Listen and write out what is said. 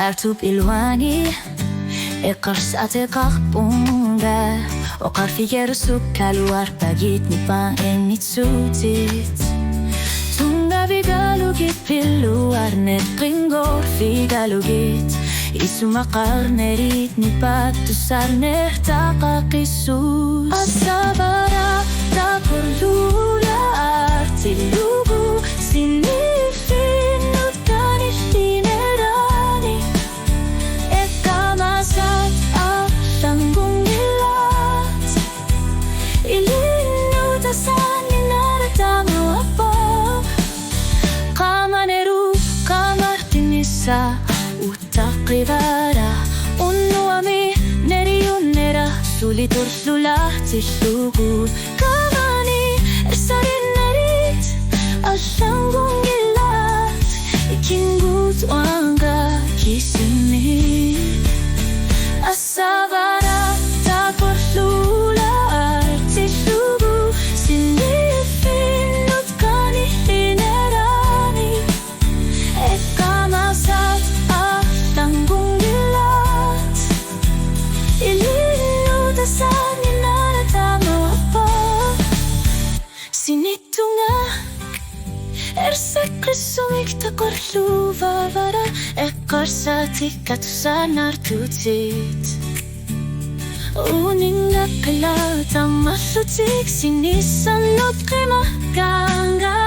Ertup ilwani Eqars ateqaq bunga Oqar figeru sukkaluar Pagit nipa enitsutit Tunga vigalugit pilluar Netqingor figalugit Isumaqar nerit nipat Tusar nehtaqaqisus Asabara taqurlula artilugu Sinifin utkanishtinerani Ekamasat aşangungilat Ilinu tasani naratamu apa Kamaneru kamartinisa Utaqivara Unnuami neriyunera Sulitur sulah tishlugur Kamani esarin nerit Aşangungilat İkingut wanga kisimi Asavara takorlula artishlugur Sinifin utkani hinerani Ekamasat aşangungilat Ilinu tasani naratamu apa Sinitunga Ersakrisumik takorlu vavara Eqarsatik katusanar tutit Uninga kalata maslutik Sinisanot qimah ganga